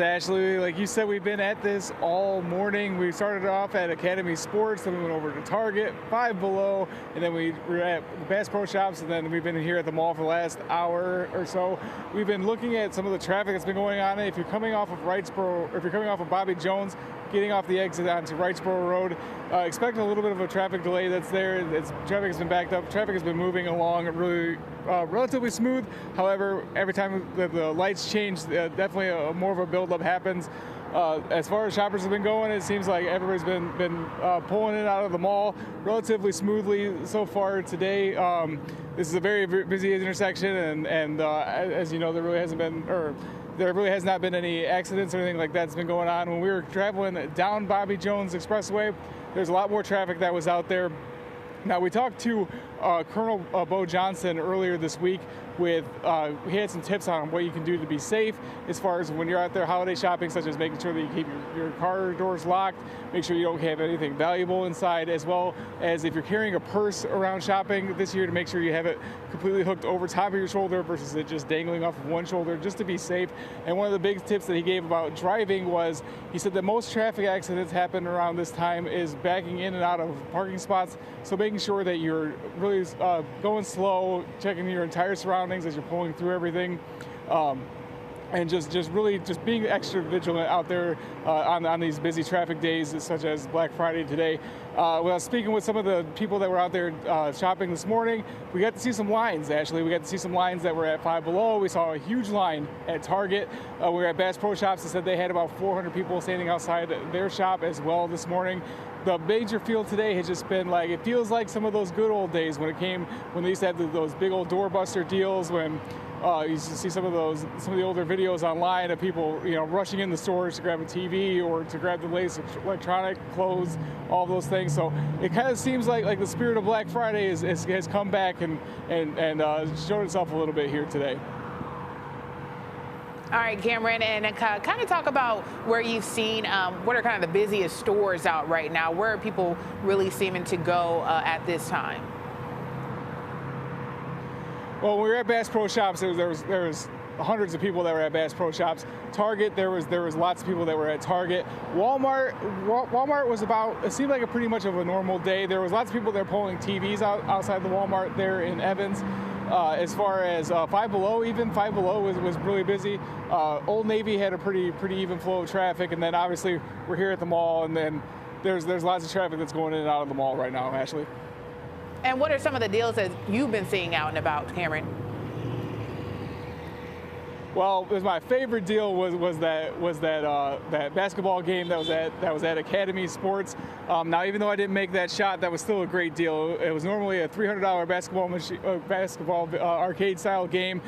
Ashley, like you said, we've been at this all morning. We started off at Academy Sports, then we went over to Target, Five Below, and then we were at Bass Pro Shops, and then we've been here at the mall for the last hour or so. We've been looking at some of the traffic that's been going on. If you're coming off of Wrightsboro, or if you're coming off of Bobby Jones, getting off the exit onto Wrightsboro Road, expect a little bit of a traffic delay that's there. Traffic has been backed up. Traffic has been moving along really relatively smooth. However, every time the lights change, definitely more of a buildup happens. As far as shoppers have been going, it seems like everybody's been pulling in out of the mall relatively smoothly so far today. This is a very busy intersection, and as you know, there really has not been any accidents or anything like that's been going on. When we were traveling down Bobby Jones Expressway, there's a lot more traffic that was out there. Now, we talked to Colonel Bo Johnson earlier this week he had some tips on what you can do to be safe as far as when you're out there holiday shopping, such as making sure that you keep your car doors locked, make sure you don't have anything valuable inside, as well as if you're carrying a purse around shopping this year, to make sure you have it completely hooked over top of your shoulder versus it just dangling off of one shoulder, just to be safe. And one of the big tips that he gave about driving was, he said that most traffic accidents happen around this time is backing in and out of parking spots, so making sure that you're really going slow, checking your entire surroundings as you're pulling through everything, and just really being extra vigilant out there on these busy traffic days, such as Black Friday today. When I was speaking with some of the people that were out there shopping this morning, we got to see some lines. Actually, we got to see some lines that were at Five Below. We saw a huge line at Target. We were at Bass Pro Shops and said they had about 400 people standing outside their shop as well this morning. The major feel today has just been like, it feels like some of those good old days when they used to have those big old doorbuster deals, when you used to see some of the older videos online of people, rushing in the stores to grab a TV or to grab the latest electronic clothes, all those things. So it kind of seems like the spirit of Black Friday has come back and showed itself a little bit here today. All right, Cameron, and kind of talk about where you've seen, what are kind of the busiest stores out right now? Where are people really seeming to go at this time? Well, when we were at Bass Pro Shops, there was hundreds of people that were at Bass Pro Shops. Target, there was lots of people that were at Target. Walmart it seemed like pretty much of a normal day. There was lots of people there pulling TVs outside the Walmart there in Evans. As far as Five Below was really busy. Old Navy had a pretty even flow of traffic, and then obviously we're here at the mall, and then there's lots of traffic that's going in and out of the mall right now, Ashley. And what are some of the deals that you've been seeing out and about, Cameron? Well, my favorite deal was that basketball game that was at Academy Sports. Now, even though I didn't make that shot, that was still a great deal. It was normally a $300 basketball arcade style game.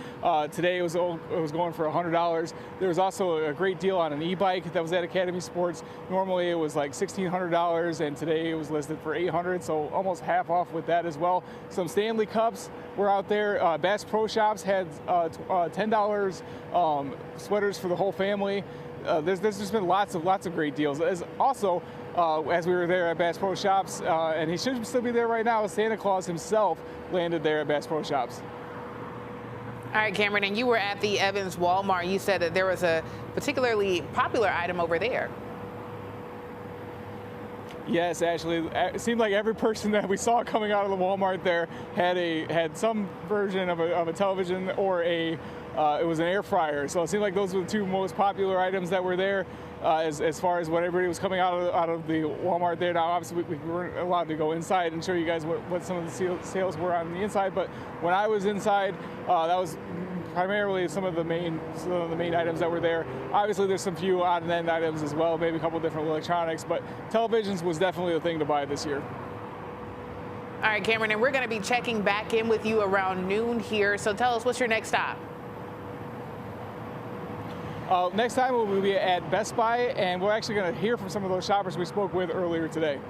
Today it was going for $100. There was also a great deal on an e-bike that was at Academy Sports. Normally it was like $1,600, and today it was listed for $800, so almost half off with that as well. Some Stanley Cups were out there. Bass Pro Shops had $10 sweaters for the whole family. There's just been lots of great deals. As we were there at Bass Pro Shops, and he should still be there right now, Santa Claus himself landed there at Bass Pro Shops. All right, Cameron, and you were at the Evans Walmart. You said that there was a particularly popular item over there. Yes, actually, it seemed like every person that we saw coming out of the Walmart there had some version of a television or it was an air fryer. So it seemed like those were the two most popular items that were there as far as what everybody was coming out of the Walmart there. Now, obviously, we weren't allowed to go inside and show you guys what some of the sales were on the inside. But when I was inside, that was primarily some of the main items that were there. Obviously, there's some few odd and end items as well, maybe a couple different electronics, but televisions was definitely the thing to buy this year. All right, Cameron, and we're going to be checking back in with you around noon here. So tell us, what's your next stop? Next time we'll be at Best Buy, and we're actually going to hear from some of those shoppers we spoke with earlier today.